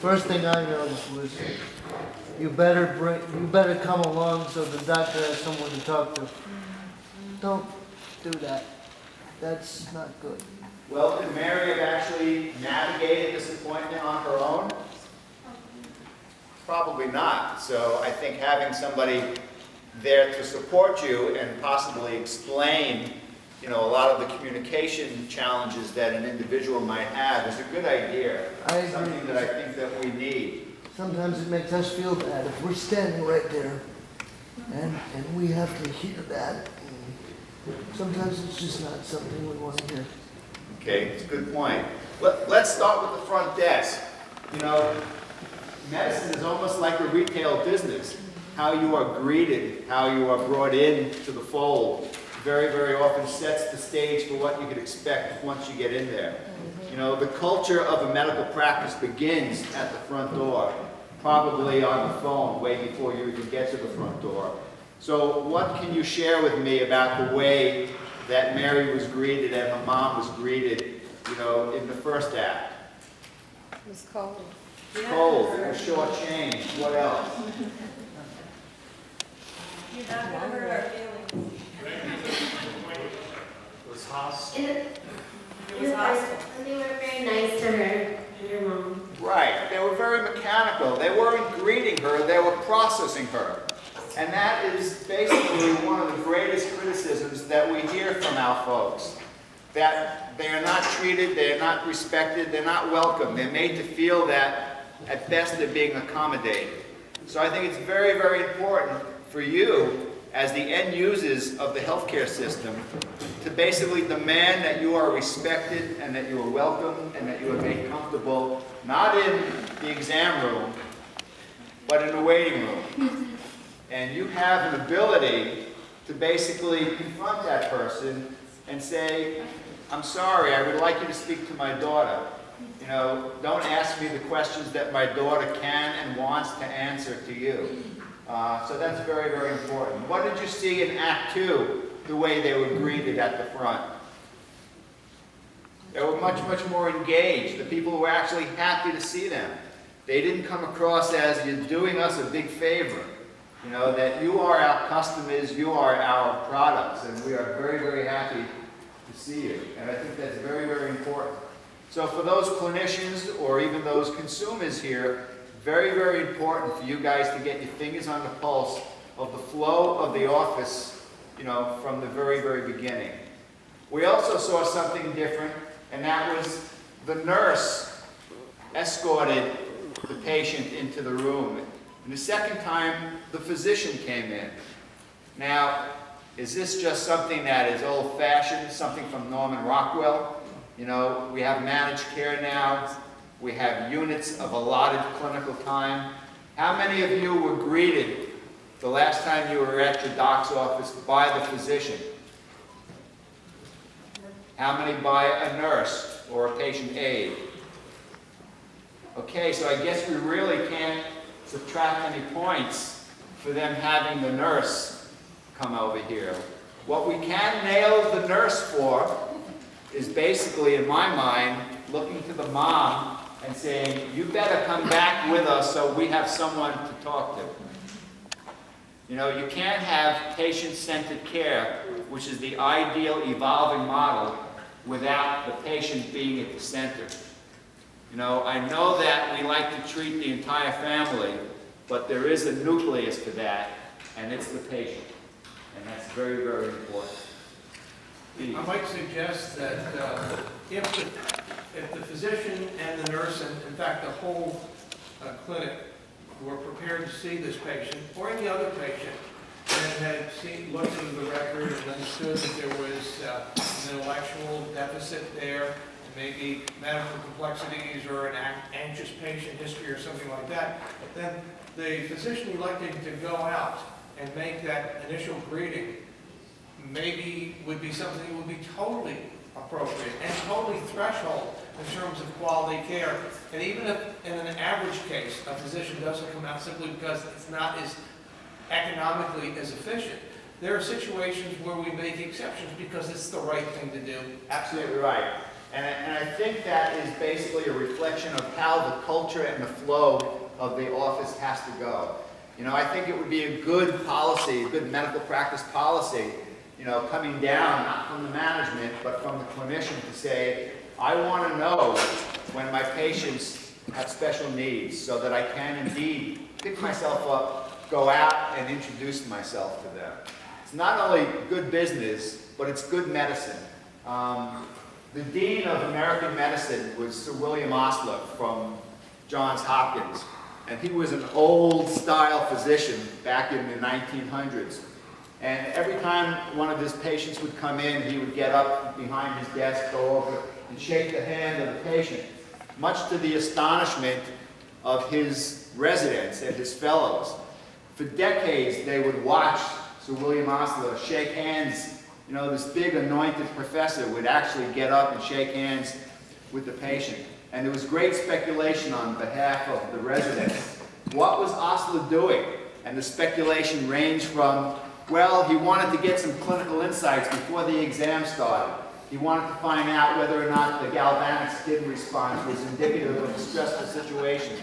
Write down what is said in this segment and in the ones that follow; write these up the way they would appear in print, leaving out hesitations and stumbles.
First thing I noticed was you better come along so the doctor has someone to talk to. Don't do that. That's not good. Well, could Mary have actually navigated this appointment on her own? Probably not. So I think having somebody there to support you and possibly explain, a lot of the communication challenges that an individual might have is a good idea. I agree. Something that I think that we need. Sometimes it makes us feel bad if we're standing right there and we have to hear that. Sometimes it's just not something we want to hear. Okay, it's a good point. Let's start with the front desk. Medicine is almost like a retail business. How you are greeted, how you are brought in to the fold, very, very often sets the stage for what you could expect once you get in there. The culture of a medical practice begins at the front door, probably on the phone, way before you even get to the front door. So what can you share with me about the way that Mary was greeted and her mom was greeted, in the first act? It was cold. Cold, it was shortchanged. What else? You're not going to hurt our feelings. It was hostile. It was hostile. And they were very nice to her and her mom. Right. They were very mechanical. They weren't greeting her, they were processing her. And that is basically one of the greatest criticisms that we hear from our folks. That they are not treated, they are not respected, they're not welcome. They're made to feel that, at best, they're being accommodated. So I think it's very, very important for you, as the end users of the healthcare system, to basically demand that you are respected and that you are welcome and that you are made comfortable, not in the exam room, but in the waiting room. And you have an ability to basically confront that person and say, I'm sorry, I would like you to speak to my daughter. Don't ask me the questions that my daughter can and wants to answer to you. So that's very, very important. What did you see in Act 2, the way they were greeted at the front? They were much, much more engaged. The people were actually happy to see them. They didn't come across as, you're doing us a big favor. That you are our customers, you are our products, and we are very, very happy to see you. And I think that's very, very important. So for those clinicians or even those consumers here, very, very important for you guys to get your fingers on the pulse of the flow of the office, from the very, very beginning. We also saw something different, and that was the nurse escorted the patient into the room. And the second time, the physician came in. Now, is this just something that is old-fashioned, something from Norman Rockwell? We have managed care now. We have units of allotted clinical time. How many of you were greeted the last time you were at your doc's office by the physician? How many by a nurse or a patient aide? Okay, so I guess we really can't subtract any points for them having the nurse come over here. What we can nail the nurse for is basically, in my mind, looking to the mom and saying, you better come back with us so we have someone to talk to. You can't have patient-centered care, which is the ideal evolving model, without the patient being at the center. I know that we like to treat the entire family, but there is a nucleus to that, and it's the patient. And that's very, very important. I might suggest that if the physician and the nurse, and in fact the whole clinic, were prepared to see this patient or any other patient and had looked into the record and understood that there was an intellectual deficit there, maybe medical complexities or an anxious patient history or something like that, then the physician electing to go out and make that initial greeting maybe would be something that would be totally appropriate and totally threshold in terms of quality care. And even if in an average case a physician doesn't come out simply because it's not as economically as efficient, there are situations where we make exceptions because it's the right thing to do. Absolutely right. And I think that is basically a reflection of how the culture and the flow of the office has to go. You know, I think it would be a good policy, a good medical practice policy, you know, coming down, not from the management, but from the clinician to say, I want to know when my patients have special needs so that I can indeed pick myself up, go out and introduce myself to them. It's not only good business, but it's good medicine. The Dean of American Medicine was Sir William Osler from Johns Hopkins, and he was an old-style physician back in the 1900s. And every time one of his patients would come in, he would get up behind his desk, go over and shake the hand of the patient, much to the astonishment of his residents and his fellows. For decades, they would watch Sir William Osler shake hands. You know, this big anointed professor would actually get up and shake hands with the patient. And there was great speculation on behalf of the residents. What was Osler doing? And the speculation ranged from, well, he wanted to get some clinical insights before the exam started. He wanted to find out whether or not the galvanic skin response was indicative of a stressful situation.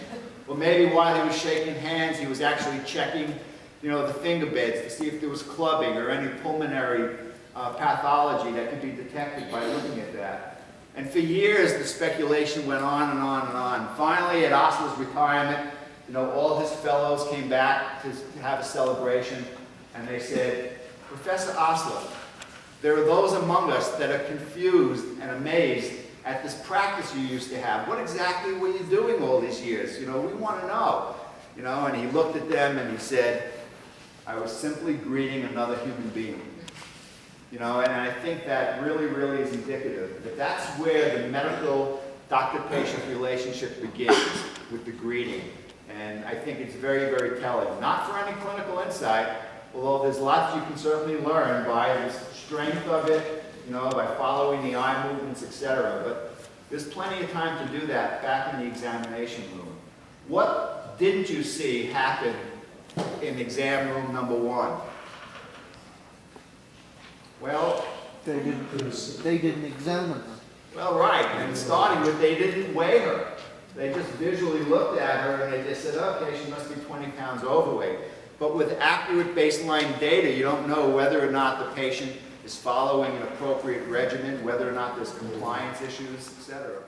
Or maybe while he was shaking hands, he was actually checking, you know, the finger beds to see if there was clubbing or any pulmonary pathology that could be detected by looking at that. And for years, the speculation went on and on and on. Finally, at Osler's retirement, you know, all his fellows came back to have a celebration, and they said, Professor Osler, there are those among us that are confused and amazed at this practice you used to have. What exactly were you doing all these years? You know, we want to know. You know, and he looked at them and he said, I was simply greeting another human being. You know, and I think that really, really is indicative that that's where the medical doctor-patient relationship begins, with the greeting. And I think it's very, very telling. Not for any clinical insight, although there's lots you can certainly learn by the strength of it, you know, by following the eye movements, etc. But there's plenty of time to do that back in the examination room. What didn't you see happen in exam room number 1? Well, They didn't examine her. well, right, and starting with they didn't weigh her. They just visually looked at her and they just said, okay, she must be 20 pounds overweight. But with accurate baseline data, you don't know whether or not the patient is following an appropriate regimen, whether or not there's compliance issues, etc.